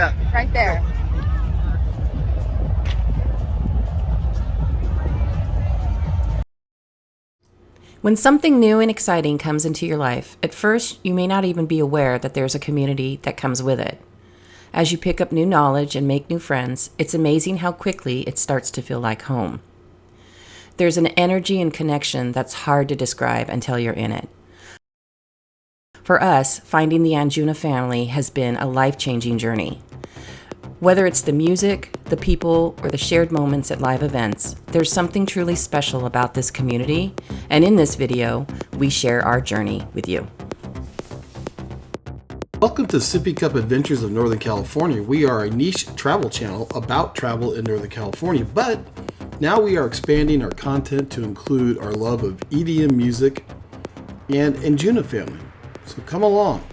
Yeah. Right there. When something new and exciting comes into your life, at first you may not even be aware that there's a community that comes with it. As you pick up new knowledge and make new friends, it's amazing how quickly it starts to feel like home. There's an energy and connection that's hard to describe until you're in it. For us, finding the Anjuna family has been a life-changing journey. Whether it's the music, the people, or the shared moments at live events, there's something truly special about this community, and in this video, we share our journey with you. Welcome to SippyCupAdventures of Northern California. We are a niche travel channel about travel in Northern California, but now we are expanding our content to include our love of EDM music and AnjunaFamily. So come along.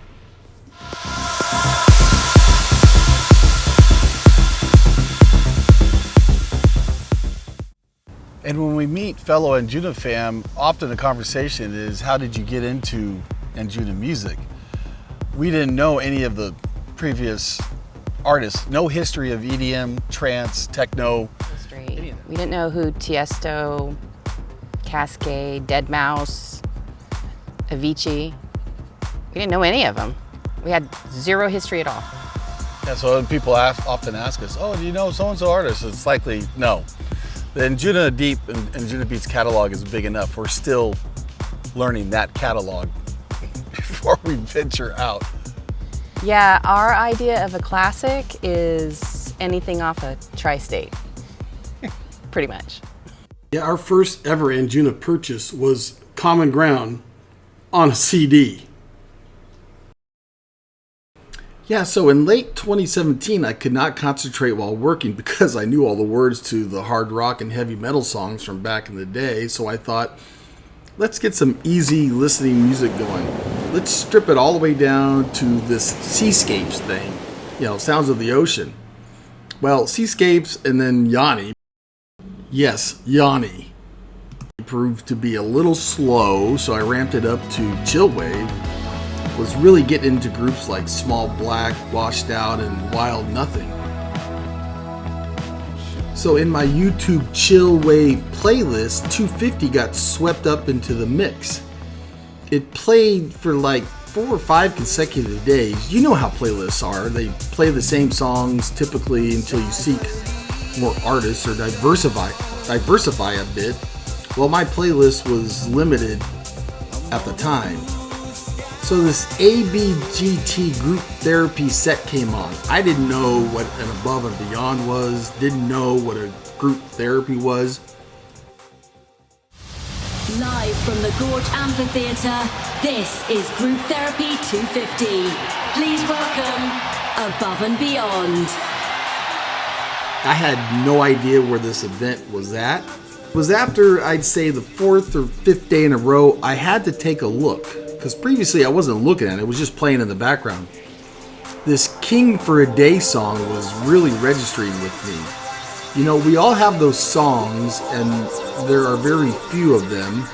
And when we meet fellow AnjunaFam, often the conversation is, how did you get into Anjuna music? We didn't know any of the previous artists, no history of EDM, trance, techno. We didn't know who Tiesto, Cascade, Deadmau5, Avicii. We didn't know any of them. We had zero history at all. Yeah, so when people often ask us, oh, do you know so-and-so artist? It's likely no. The Anjunadeep and Anjunabeats catalog is big enough. We're still learning that catalog before we venture out. Yeah, our idea of a classic is anything off a tri-state, pretty much. Yeah, our first ever Anjuna purchase was Common Ground on a CD. Yeah, so in late 2017, I could not concentrate while working because I knew all the words to the hard rock and heavy metal songs from back in the day. So I thought, let's get some easy listening music going. Let's strip it all the way down to this seascapes thing, sounds of the ocean. Well, seascapes and then Yanni, yes, Yanni, proved to be a little slow, so I ramped it up to chillwave. Was really getting into groups like Small Black, Washed Out, and Wild Nothing. So in my YouTube chill wave playlist, 250 got swept up into the mix. It played for like 4 or 5 consecutive days. You know how playlists are. They play the same songs typically until you seek more artists or diversify a bit. Well, my playlist was limited at the time. So this ABGT group therapy set came on. I didn't know what an Above and Beyond was, didn't know what a group therapy was. Live from the Gorge Amphitheatre, this is Group Therapy 250. Please welcome Above and Beyond. I had no idea where this event was at. It was after, I'd say, the 4th or 5th day in a row, I had to take a look. Because previously I wasn't looking at it, it was just playing in the background. This King for a Day song was really registering with me. We all have those songs, and there are very few of them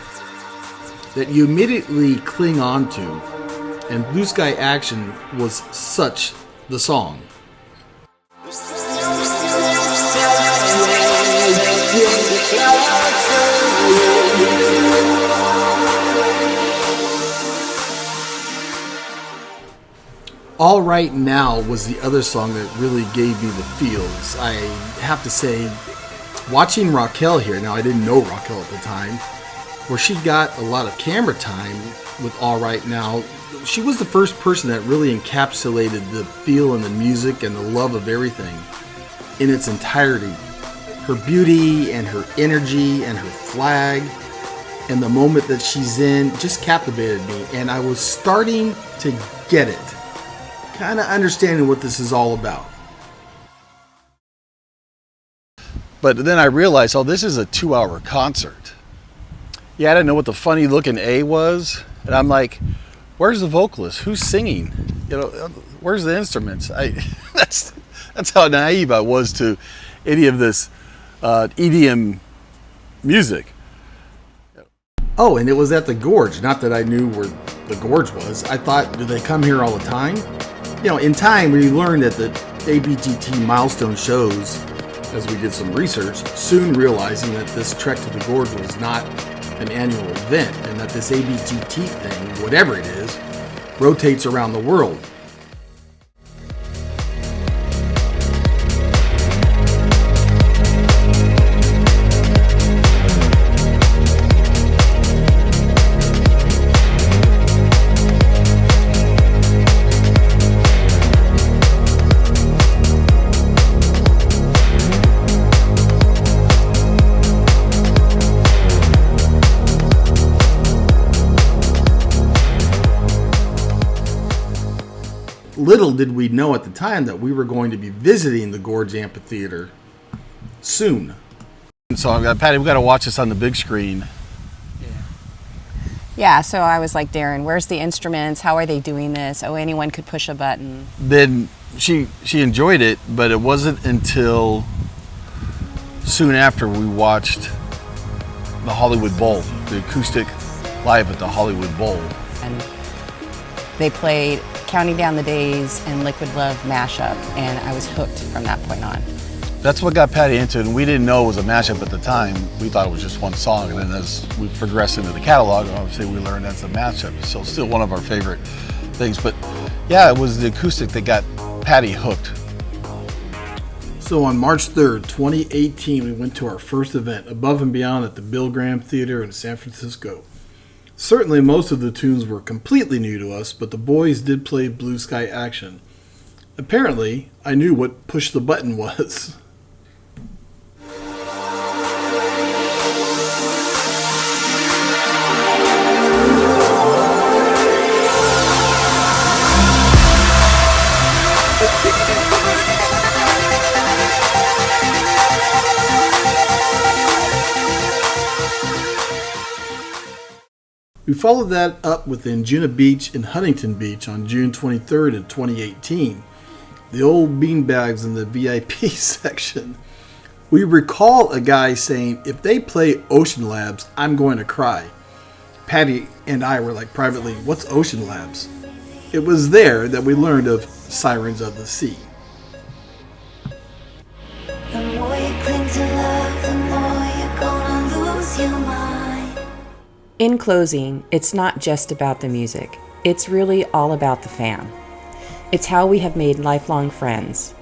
that you immediately cling on to. And Blue Sky Action was such the song. All Right Now was the other song that really gave me the feels. I have to say, watching Raquel here, now I didn't know Raquel at the time, where she got a lot of camera time with All Right Now, she was the first person that really encapsulated the feel and the music and the love of everything in its entirety. Her beauty and her energy and her flag and the moment that she's in just captivated me, and I was starting to get it. Kind of understanding what this is all about. But then I realized, this is a 2-hour concert. Yeah, I didn't know what the funny looking A was. And I'm like, where's the vocalist? Who's singing? Where's the instruments? That's how naive I was to any of this EDM music. Oh, and it was at the Gorge. Not that I knew where the Gorge was. I thought, do they come here all the time? In time we learned that the ABGT milestone shows, as we did some research, soon realizing that this trek to the gorge was not an annual event and that this ABGT thing, whatever it is, rotates around the world. Little did we know at the time that we were going to be visiting the Gorge Amphitheater soon. So I've got Patty, we got to watch this on the big screen. Yeah, so I was like, Darren, where's the instruments? How are they doing this? Oh, anyone could push a button. Then she enjoyed it, but it wasn't until soon after we watched the Hollywood Bowl, the acoustic live at the Hollywood Bowl. And they played Counting Down the Days and Liquid Love mashup, and I was hooked from that point on. That's what got Patty into it, and we didn't know it was a mashup at the time. We thought it was just one song, and then as we progressed into the catalog, obviously we learned that's a mashup. So still one of our favorite things, but yeah, it was the acoustic that got Patty hooked. So on March 3rd, 2018, we went to our first event, Above and Beyond, at the Bill Graham Theater in San Francisco. Certainly most of the tunes were completely new to us, but the boys did play Blue Sky Action. Apparently, I knew what Push the Button was. We followed that up with Anjuna Beach in Huntington Beach on June 23rd in 2018. The old beanbags in the VIP section. We recall a guy saying, if they play Ocean Labs, I'm going to cry. Patty and I were like privately, what's Ocean Labs? It was there that we learned of Sirens of the Sea. The more you cling to love, the more you're gonna lose your mind. In closing, it's not just about the music. It's really all about the fam. It's how we have made lifelong friends.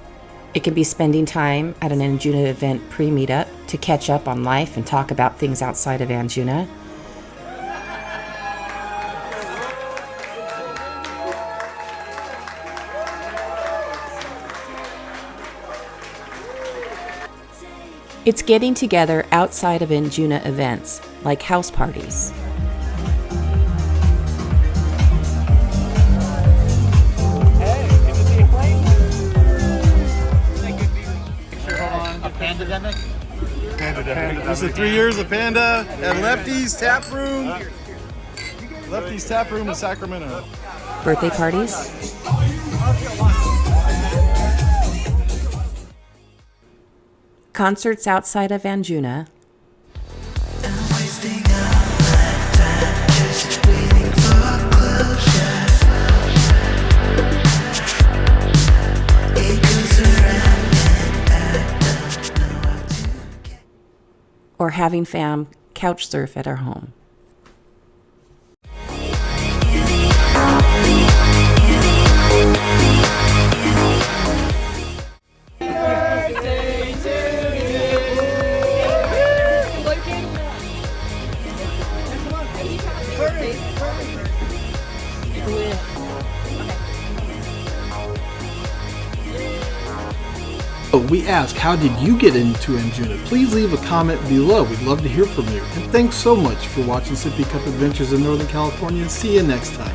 It can be spending time at an Anjuna event pre-meetup to catch up on life and talk about things outside of Anjuna. It's getting together outside of Anjuna events, like house parties. Pandemic. This is 3 years of Panda at Lefty's Tap Room. Lefty's Tap Room in Sacramento. Birthday parties. Concerts outside of Anjuna. Or having fam couch surf at our home. We ask, how did you get into Anjuna? Please leave a comment below. We'd love to hear from you. And thanks so much for watching Sippy Cup Adventures in Northern California. See you next time.